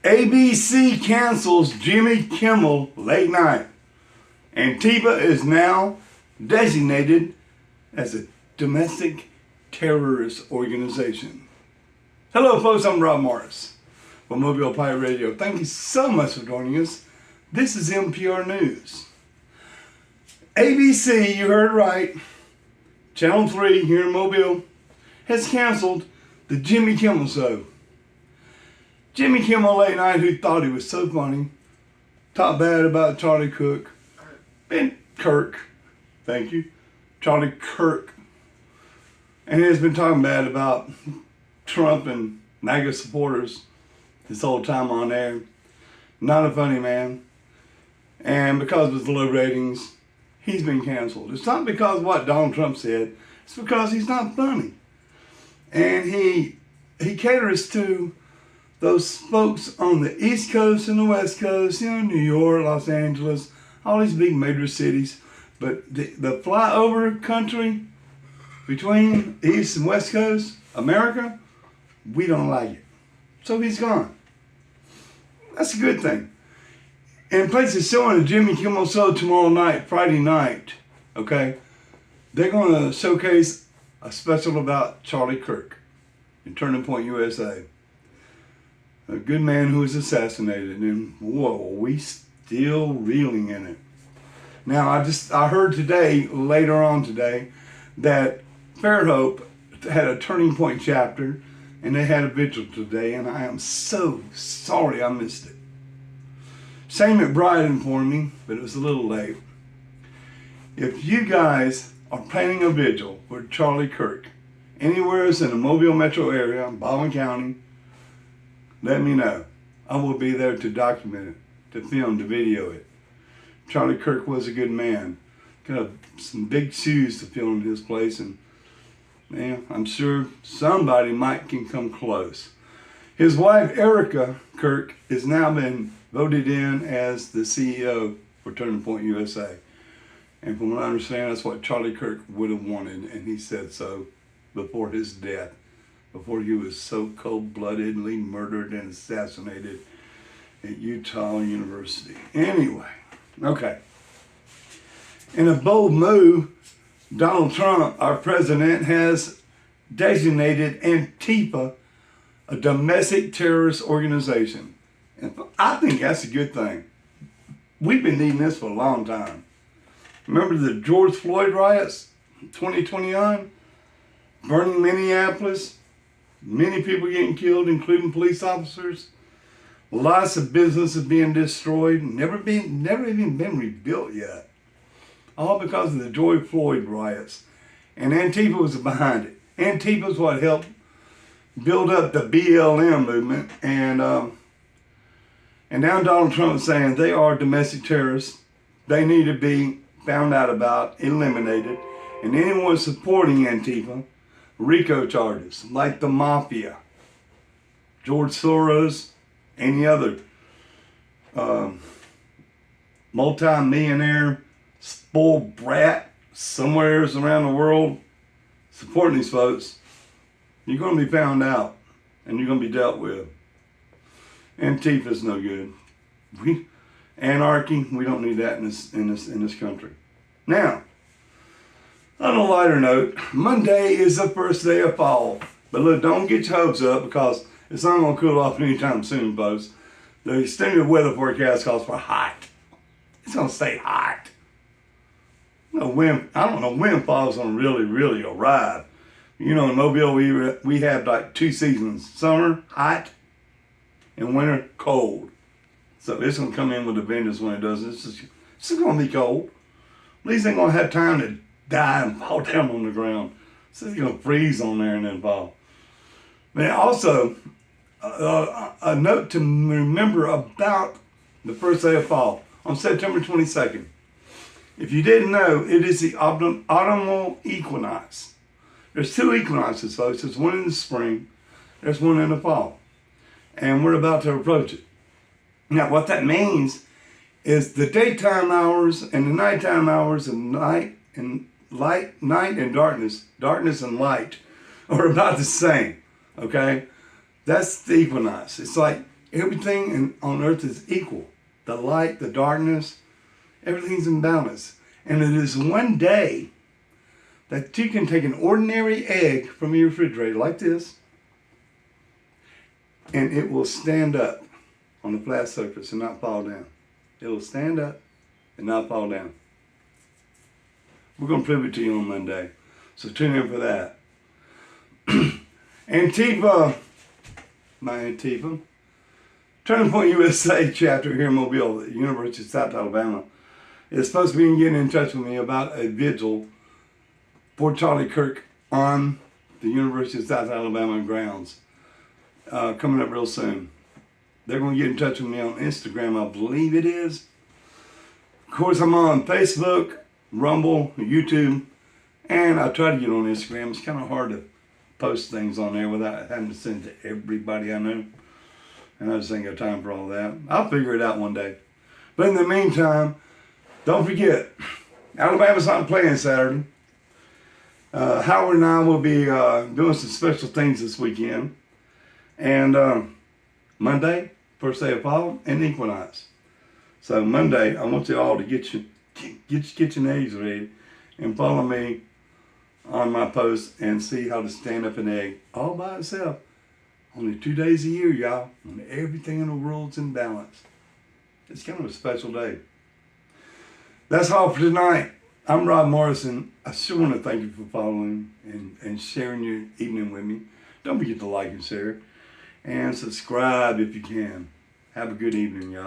ABC cancels Jimmy Kimmel late night. ANTIFA is now designated as a domestic terrorist organization. Hello folks, I'm Rob Morris from Mobile Pirate Radio. Thank you so much for joining us. This is MPR News. ABC, you heard right, Channel 3 here in Mobile, has canceled the Jimmy Kimmel Show. Jimmy Kimmel late night, who thought he was so funny, talked bad about Charlie Kirk, Charlie Kirk, and he has been talking bad about Trump and MAGA supporters this whole time on air. Not a funny man, and because of his low ratings, he's been canceled. It's not because of what Donald Trump said, it's because he's not funny. And he caters to those folks on the East Coast and the West Coast, New York, Los Angeles, all these big major cities. But the flyover country between East and West Coast, America, we don't like it. So he's gone. That's a good thing. And places showing the Jimmy Kimmel Show tomorrow night, Friday night, okay? They're going to showcase a special about Charlie Kirk in Turning Point, USA. A good man who was assassinated, and whoa, we still reeling in it. Now, I heard today, later on today, that Fairhope had a Turning Point chapter, and they had a vigil today, and I am so sorry I missed it. Shane McBride informed me, but it was a little late. If you guys are planning a vigil for Charlie Kirk, anywhere in the Mobile metro area, Baldwin County, let me know. I will be there to document it, to film, to video it. Charlie Kirk was a good man. Got some big shoes to fill in his place, and man, I'm sure somebody can come close. His wife, Erica Kirk, has now been voted in as the CEO for Turning Point USA. And from what I understand, that's what Charlie Kirk would have wanted, and he said so before his death, before he was so cold-bloodedly murdered and assassinated at Utah University. Anyway, okay. In a bold move, Donald Trump, our president, has designated ANTIFA a domestic terrorist organization. And I think that's a good thing. We've been needing this for a long time. Remember the George Floyd riots, 2021? Burning Minneapolis, many people getting killed, including police officers. Lots of businesses being destroyed, never even been rebuilt yet. All because of the George Floyd riots. And Antifa was behind it. Antifa is what helped build up the BLM movement. And now Donald Trump is saying they are domestic terrorists. They need to be found out about, eliminated. And anyone supporting Antifa, RICO charges, like the mafia, George Soros, any other multi-millionaire spoiled brat somewhere around the world supporting these folks, you're going to be found out and you're going to be dealt with. Antifa's no good. Anarchy, we don't need that in this country. Now, on a lighter note, Monday is the first day of fall. But look, don't get your hopes up because it's not going to cool off anytime soon, folks. The extended weather forecast calls for hot. It's going to stay hot. No wind. I don't know when fall's going to really arrive. In Mobile, we have like 2 seasons. Summer, hot, and winter, cold. So it's going to come in with a vengeance when it does. It's going to be cold. At least they're going to have time to die and fall down on the ground. So it's going to freeze on there and then fall. But also, a note to remember about the first day of fall on September 22nd. If you didn't know, it is the autumnal equinox. There's 2 equinoxes, folks. There's one in the spring, there's one in the fall. And we're about to approach it. Now, what that means is the daytime hours and the nighttime hours of night and darkness and light are about the same, okay? That's the equinox. It's like Everything on earth is equal. The light, the darkness, everything's in balance. And it is one day that you can take an ordinary egg from your refrigerator like this, and it will stand up on the flat surface and not fall down. It will stand up and not fall down. We're going to prove it to you on Monday. So tune in for that. ANTIFA, my ANTIFA, Turning Point USA chapter here in Mobile, the University of South Alabama, is supposed to be getting in touch with me about a vigil for Charlie Kirk on the University of South Alabama grounds coming up real soon. They're going to get in touch with me on Instagram, I believe it is. Of course, I'm on Facebook, Rumble, YouTube, and I try to get on Instagram. It's kind of hard to post things on there without having to send it to everybody I know. And I just ain't got time for all that. I'll figure it out one day. But in the meantime, don't forget, Alabama's not playing Saturday. Howard and I will be doing some special things this weekend. And Monday, first day of fall, and equinox. So Monday, I want you all to get your kitchen eggs ready and follow me on my post and see how to stand up an egg all by itself. Only 2 days a year, y'all, when everything in the world's in balance. It's kind of a special day. That's all for tonight. I'm Rob Morrison. I sure want to thank you for following and sharing your evening with me. Don't forget to like and share. And subscribe if you can. Have a good evening, y'all.